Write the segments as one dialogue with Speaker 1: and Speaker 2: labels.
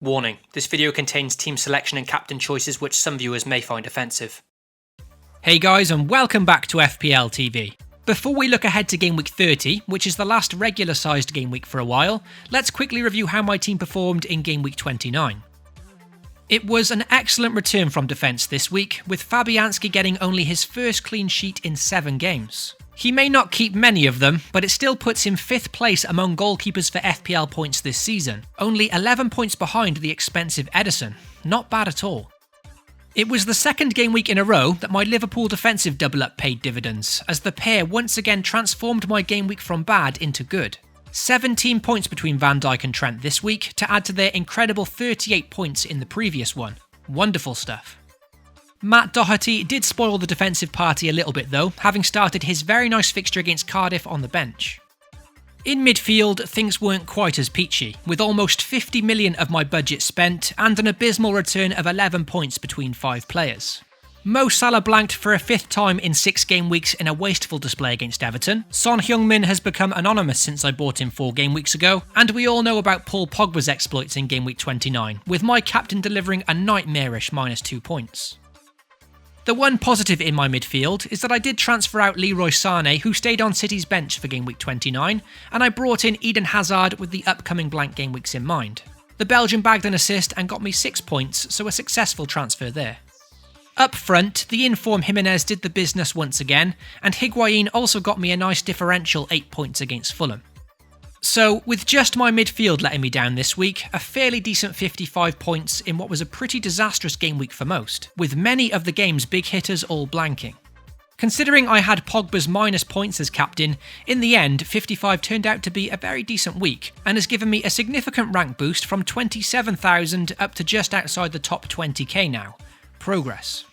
Speaker 1: Warning, this video contains team selection and captain choices which some viewers may find offensive.
Speaker 2: Hey guys, and welcome back to FPL TV. Before we look ahead to Game Week 30, which is the last regular sized game week for a while, let's quickly review how my team performed in Game Week 29. It was an excellent return from defence this week, with Fabianski getting only his first clean sheet in 7 games. He may not keep many of them, but it still puts him 5th place among goalkeepers for FPL points this season, only 11 points behind the expensive Edison. Not bad at all. It was the second game week in a row that my Liverpool defensive double-up paid dividends, as the pair once again transformed my game week from bad into good. 17 points between Van Dijk and Trent this week, to add to their incredible 38 points in the previous one. Wonderful stuff. Matt Doherty did spoil the defensive party a little bit though, having started his very nice fixture against Cardiff on the bench. In midfield, things weren't quite as peachy, with almost 50 million of my budget spent and an abysmal return of 11 points between 5 players. Mo Salah blanked for a 5th time in 6 game weeks in a wasteful display against Everton. Son Heung-min has become anonymous since I bought him 4 game weeks ago, and we all know about Paul Pogba's exploits in game week 29, with my captain delivering a nightmarish -2 points. The one positive in my midfield is that I did transfer out Leroy Sané, who stayed on City's bench for game week 29, and I brought in Eden Hazard with the upcoming blank game weeks in mind. The Belgian bagged an assist and got me 6 points, so a successful transfer there. Up front, the in-form Jimenez did the business once again, and Higuain also got me a nice differential 8 points against Fulham. So, with just my midfield letting me down this week, a fairly decent 55 points in what was a pretty disastrous game week for most, with many of the game's big hitters all blanking. Considering I had Pogba's minus points as captain, in the end 55 turned out to be a very decent week, and has given me a significant rank boost from 27,000 up to just outside the top 20k now. Progress.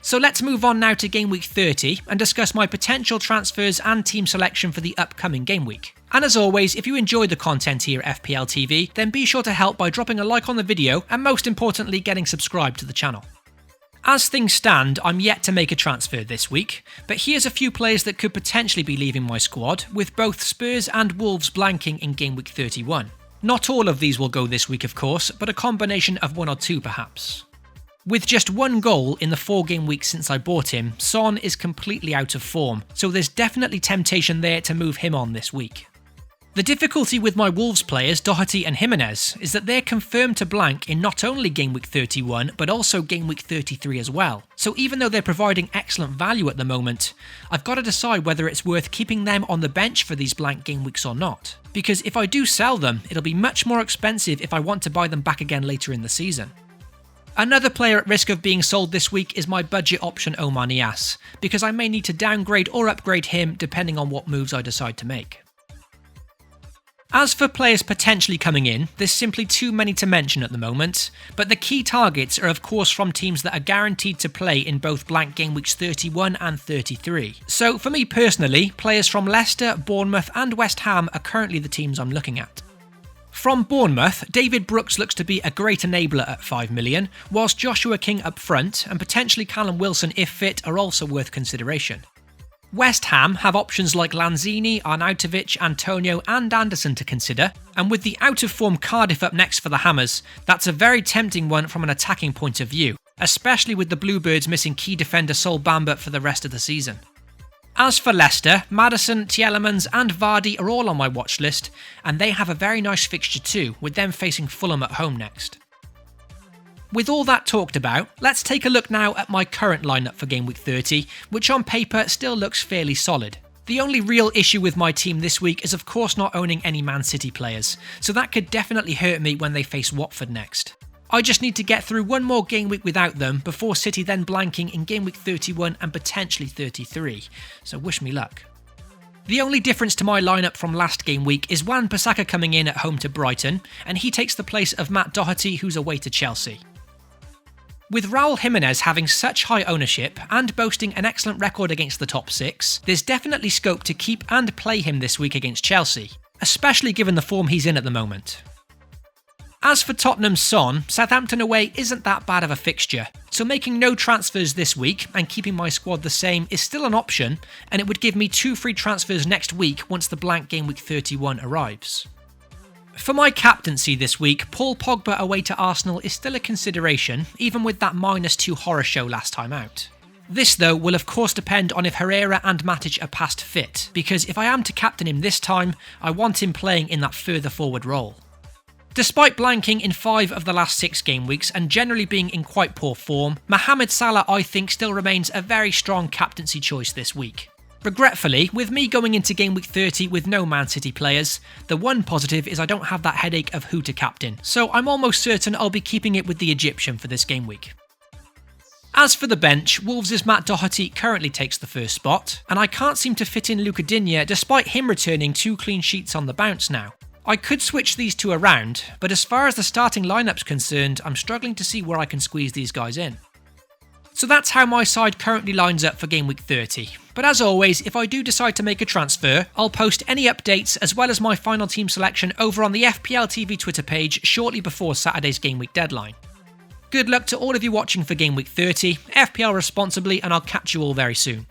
Speaker 2: So let's move on now to Game Week 30 and discuss my potential transfers and team selection for the upcoming game week. And as always, if you enjoy the content here at FPL TV, then be sure to help by dropping a like on the video and most importantly getting subscribed to the channel. As things stand, I'm yet to make a transfer this week, but here's a few players that could potentially be leaving my squad, with both Spurs and Wolves blanking in Game Week 31. Not all of these will go this week of course, but a combination of 1 or 2 perhaps. With just 1 goal in the 4 game week since I bought him, Son is completely out of form, so there's definitely temptation there to move him on this week. The difficulty with my Wolves players, Doherty and Jimenez, is that they're confirmed to blank in not only Game Week 31, but also Game Week 33 as well. So even though they're providing excellent value at the moment, I've got to decide whether it's worth keeping them on the bench for these blank game weeks or not. Because if I do sell them, it'll be much more expensive if I want to buy them back again later in the season. Another player at risk of being sold this week is my budget option Omar Niasse, because I may need to downgrade or upgrade him depending on what moves I decide to make. As for players potentially coming in, there's simply too many to mention at the moment, but the key targets are of course from teams that are guaranteed to play in both blank game weeks 31 and 33. So for me personally, players from Leicester, Bournemouth and West Ham are currently the teams I'm looking at. From Bournemouth, David Brooks looks to be a great enabler at 5 million, whilst Joshua King up front and potentially Callum Wilson if fit are also worth consideration. West Ham have options like Lanzini, Arnautovic, Antonio and Anderson to consider, and with the out-of-form Cardiff up next for the Hammers, that's a very tempting one from an attacking point of view, especially with the Bluebirds missing key defender Sol Bamba for the rest of the season. As for Leicester, Maddison, Tielemans and Vardy are all on my watch list, and they have a very nice fixture too, with them facing Fulham at home next. With all that talked about, let's take a look now at my current lineup for Game Week 30, which on paper still looks fairly solid. The only real issue with my team this week is of course not owning any Man City players, so that could definitely hurt me when they face Watford next. I just need to get through 1 more game week without them before City then blanking in Game Week 31 and potentially 33, so wish me luck. The only difference to my lineup from last game week is Wan-Bissaka coming in at home to Brighton, and he takes the place of Matt Doherty who's away to Chelsea. With Raul Jimenez having such high ownership and boasting an excellent record against the top 6, there's definitely scope to keep and play him this week against Chelsea, especially given the form he's in at the moment. As for Tottenham's Son, Southampton away isn't that bad of a fixture, so making no transfers this week and keeping my squad the same is still an option, and it would give me 2 free transfers next week once the blank game week 31 arrives. For my captaincy this week, Paul Pogba away to Arsenal is still a consideration, even with that -2 horror show last time out. This though will of course depend on if Herrera and Matic are past fit, because if I am to captain him this time, I want him playing in that further forward role. Despite blanking in 5 of the last 6 game weeks and generally being in quite poor form, Mohamed Salah I think still remains a very strong captaincy choice this week. Regretfully, with me going into game week 30 with no Man City players, the one positive is I don't have that headache of who to captain, so I'm almost certain I'll be keeping it with the Egyptian for this game week. As for the bench, Wolves' Matt Doherty currently takes the first spot, and I can't seem to fit in Luca Digne despite him returning 2 clean sheets on the bounce now. I could switch these two around, but as far as the starting lineup's concerned, I'm struggling to see where I can squeeze these guys in. So that's how my side currently lines up for game week 30. But as always, if I do decide to make a transfer, I'll post any updates as well as my final team selection over on the FPL TV Twitter page shortly before Saturday's game week deadline. Good luck to all of you watching for game week 30, FPL responsibly, and I'll catch you all very soon.